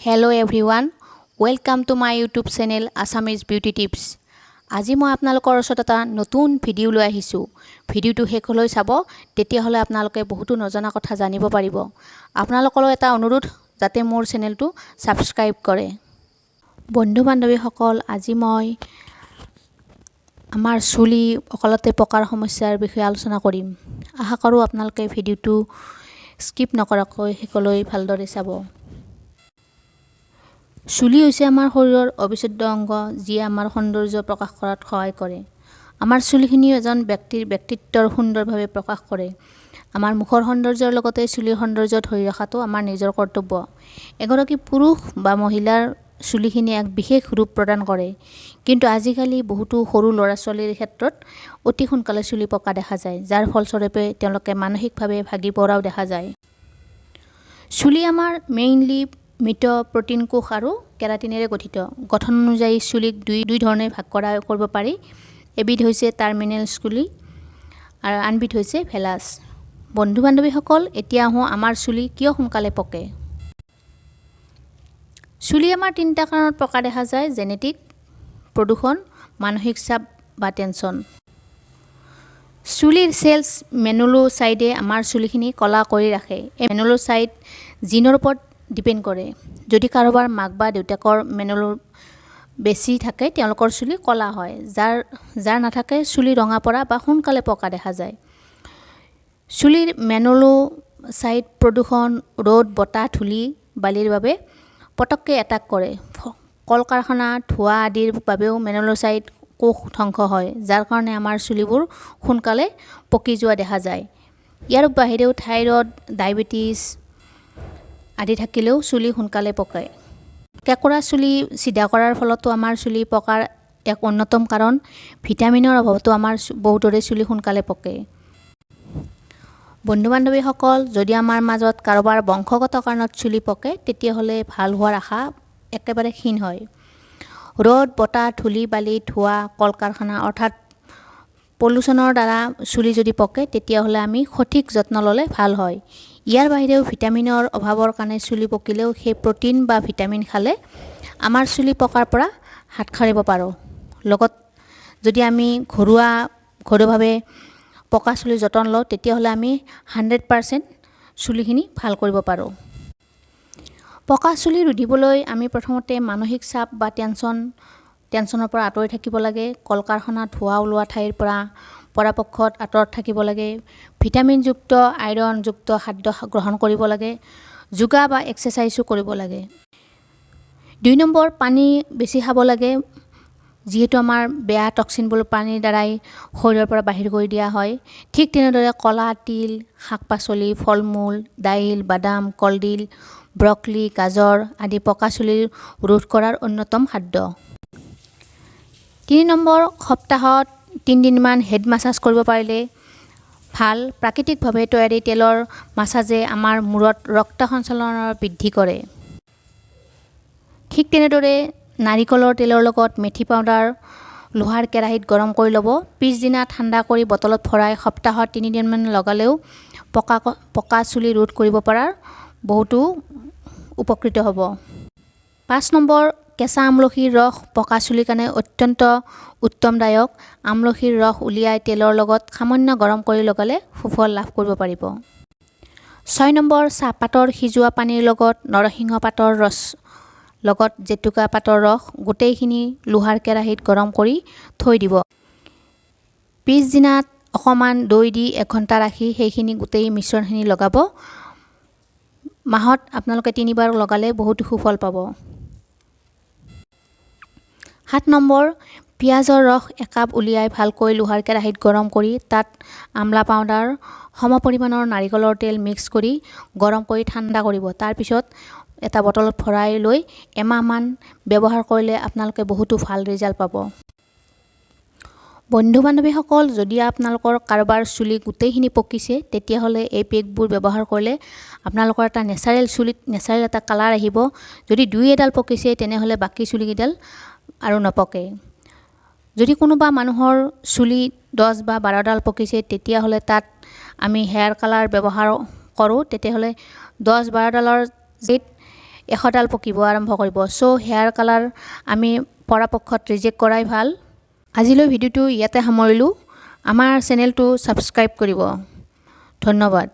Hello everyone, welcome to my YouTube channel Assamese Beauty Tips. আজি মই আপোনালোকৰ ওচৰত এটা নতুন ভিডিও লৈ আহিছো। ভিডিওটো শেষলৈ চাব, তেতিয়া হলে আপোনালোকে বহুতো নজনা কথা জানিব পাৰিব। আপোনালোকলৈ এটা অনুৰোধ যাতে মোৰ চেনেলটো সাবস্ক্ৰাইব কৰে। বন্ধু বান্ধৱীসকল, আজি মই আমাৰ চুলি অকলতে পকাৰ সমস্যাৰ বিষয়ে আলোচনা কৰিম। আশা কৰোঁ আপোনালোকে ভিডিওটো স্কিপ নকৰাকৈ শেষলৈ ভালদৰে চাব। চুলি হৈছে আমাৰ শৰীৰৰ অবিচ্ছেদ্য অংগ, যিয়ে আমাৰ সৌন্দৰ্য প্ৰকাশ কৰাত সহায় কৰে। আমাৰ চুলিখিনি এজন ব্যক্তিৰ ব্যক্তিত্বৰ সুন্দৰভাৱে প্ৰকাশ কৰে। আমাৰ মুখৰ সৌন্দৰ্যৰ লগতে চুলিৰ সৌন্দৰ্য ধৰি ৰখাটো আমাৰ নিজৰ কৰ্তব্য। এগৰাকী পুৰুষ বা মহিলাৰ চুলিখিনি এক বিশেষ ৰূপ প্ৰদান কৰে, কিন্তু আজিকালি বহুতো সৰু ল'ৰা-ছোৱালীৰ ক্ষেত্ৰত অতি সোনকালে চুলি পকা দেখা যায়, যাৰ ফলস্বৰূপে তেওঁলোকে মানসিকভাৱে ভাগি পৰাও দেখা যায়। চুলি আমাৰ মেইনলি মৃত প্ৰটিন কোষ আৰু কেৰাটিনেৰে গঠিত। গঠন অনুযায়ী চুলিক দুই ধৰণে ভাগ কৰিব পাৰি। এবিধ হৈছে টাৰ্মিনেল চুলি আৰু আনবিধ হৈছে ভেলাছ। বন্ধু বান্ধৱীসকল, এতিয়া আহোঁ আমাৰ চুলি কিয় সোনকালে পকে। চুলি আমাৰ তিনিটা কাৰণত পকা দেখা যায়: জেনেটিক, প্ৰদূষণ, মানসিক চাপ বা টেনচন। চুলিৰ চেলছ মেনোলোচাইডে আমাৰ চুলিখিনি কলা কৰি ৰাখে। এই মেনোলোচাইড জিনৰ ওপৰত ডিপেণ্ড কৰে। যদি কাৰোবাৰ মাক বা দেউতাকৰ মেনোলো বেছি থাকে, তেওঁলোকৰ চুলি কলা হয়। যাৰ নাথাকে, চুলি ৰঙা পৰা বা সোনকালে পকা দেখা যায়। চুলিৰ মেনোলোচাইড প্ৰদূষণ, ৰ'দ, বতাহ, ধূলি বালিৰ বাবে পটককৈ এটাক কৰে। কল কাৰখানা, ধোঁৱা আদিৰ বাবেও মেনোলোচাইড কোষ ধ্বংস হয়, যাৰ কাৰণে আমাৰ চুলিবোৰ সোনকালে পকি যোৱা দেখা যায়। ইয়াৰ বাহিৰেও থাইৰয়ড, ডায়েবেটিছ আদি থাকিলেও চুলি সোনকালে পকে। কেঁকোৰা চুলি চিধা কৰাৰ ফলতো আমাৰ চুলি পকাৰ এক অন্যতম কাৰণ। ভিটামিনৰ অভাৱতো আমাৰ বহুতৰে চুলি সোনকালে পকে। বন্ধু বান্ধৱীসকল, যদি আমাৰ মাজত কাৰোবাৰ বংশগত কাৰণত চুলি পকে, তেতিয়াহ'লে ভাল হোৱাৰ আশা একেবাৰে ক্ষীণ হয়। ৰ'দ, বতাহ, ধূলি বালি, ধোঁৱা, কল কাৰখানা অৰ্থাৎ পলিউশ্যনৰ দ্বাৰা চুলি যদি পকে, তেতিয়াহ'লে আমি সঠিক যত্ন ল'লে ভাল হয়। ইয়াৰ বাহিৰেও ভিটামিনৰ অভাৱৰ কাৰণে চুলি পকিলেও সেই প্ৰটিন বা ভিটামিন খালে আমাৰ চুলি পকাৰ পৰা হাত সাৰিব পাৰোঁ। লগত যদি আমি ঘৰুৱাভাৱে পকা চুলিৰ যতন লওঁ, তেতিয়াহ'লে আমি 100% চুলিখিনি ভাল কৰিব পাৰোঁ। পকা চুলি ৰুধিবলৈ আমি প্ৰথমতে মানসিক চাপ বা টেনচনৰ পৰা আঁতৰি থাকিব লাগে। কল কাৰখানা, ধোঁৱা ওলোৱা ঠাইৰ পৰা পৰাপক্ষত আঁতৰত থাকিব লাগে। ভিটামিনযুক্ত, আইৰণযুক্ত খাদ্য গ্ৰহণ কৰিব লাগে। যোগা বা এক্সাৰচাইজো কৰিব লাগে। 2 নম্বৰ, পানী বেছি খাব লাগে, যিহেতু আমাৰ বেয়া টক্সিনবোৰ পানীৰ দ্বাৰাই শৰীৰৰ পৰা বাহিৰ কৰি দিয়া হয়। ঠিক তেনেদৰে কলা তিল, শাক পাচলি, ফল মূল, দাইল, বাদাম, কলডিল, ব্ৰকলি, গাজৰ আদি পকা চুলি ৰোধ কৰাৰ অন্যতম খাদ্য। 3 নম্বৰ, সপ্তাহত 3 দিনমান হেড মাছাজ কৰিব পাৰিলে ভাল। প্ৰাকৃতিকভাৱে তৈয়াৰী তেলৰ মাছাজে আমাৰ মূৰত ৰক্ত সঞ্চালন বৃদ্ধি কৰে। ঠিক তেনেদৰে নাৰিকলৰ তেলৰ লগত মেথি পাউডাৰ লোহাৰ কেৰাহীত গৰম কৰি ল'ব। পিছদিনা ঠাণ্ডা কৰি বটলত ভৰাই সপ্তাহত 3 দিনমান লগালেও পকা চুলি ৰোধ কৰিব পৰাৰ বহুতো উপকৃত হ'ব। 5 নম্বৰ, কেঁচা আমলখিৰ ৰস পকা চুলিৰ কাৰণে অত্যন্ত উত্তমদায়ক। আমলখিৰ ৰস উলিয়াই তেলৰ লগত সামান্য গৰম কৰি লগালে সুফল লাভ কৰিব পাৰিব। 6 নম্বৰ, চাহপাতৰ সিজোৱা পানীৰ লগত নৰসিংহ পাতৰ ৰস লগত জেতুকা পাতৰ ৰস গোটেইখিনি লোহাৰ কেৰাহীত গৰম কৰি থৈ দিব। পিছদিনাত অকণমান দৈ দি 1 ঘণ্টা ৰাখি সেইখিনি গোটেই মিশ্ৰণখিনি লগাব। মাহত আপোনালোকে 3 বাৰ লগালে বহুতো সুফল পাব। 7 নম্বৰ, পিঁয়াজৰ ৰস 1 কাপ উলিয়াই ভালকৈ লোহাৰ কেৰাহীত গৰম কৰি তাত আমলা পাউডাৰ, সমপৰিমাণৰ নাৰিকলৰ তেল মিক্স কৰি গৰম কৰি ঠাণ্ডা কৰিব। তাৰপিছত এটা বটলত ভৰাই লৈ এমাহমান ব্যৱহাৰ কৰিলে আপোনালোকে বহুতো ভাল ৰিজাল্ট পাব। বন্ধু বান্ধৱীসকল, যদি আপোনালোকৰ কাৰোবাৰ চুলি গোটেইখিনি পকিছে, তেতিয়াহ'লে এই পেকবোৰ ব্যৱহাৰ কৰিলে আপোনালোকৰ এটা নেচাৰেল এটা কালাৰ আহিব। যদি 2-এডাল পকিছে, তেনেহ'লে বাকী চুলিকেইডাল আৰু নপকে। যদি কোনোবা মানুহৰ চুলি 10 বা 12ডাল পকিছে, তেতিয়াহ'লে তাত আমি হেয়াৰ কালাৰ ব্যৱহাৰ কৰোঁ। তেতিয়াহ'লে 10-12ডালৰ 100ডাল পকিব আৰম্ভ কৰিব। চ' হেয়াৰ কালাৰ আমি পৰাপক্ষত ৰিজেক্ট কৰাই ভাল। আজিলৈ ভিডিঅ'টো ইয়াতে সামৰিলোঁ। আমাৰ চেনেলটো ছাবস্ক্ৰাইব কৰিব। ধন্যবাদ।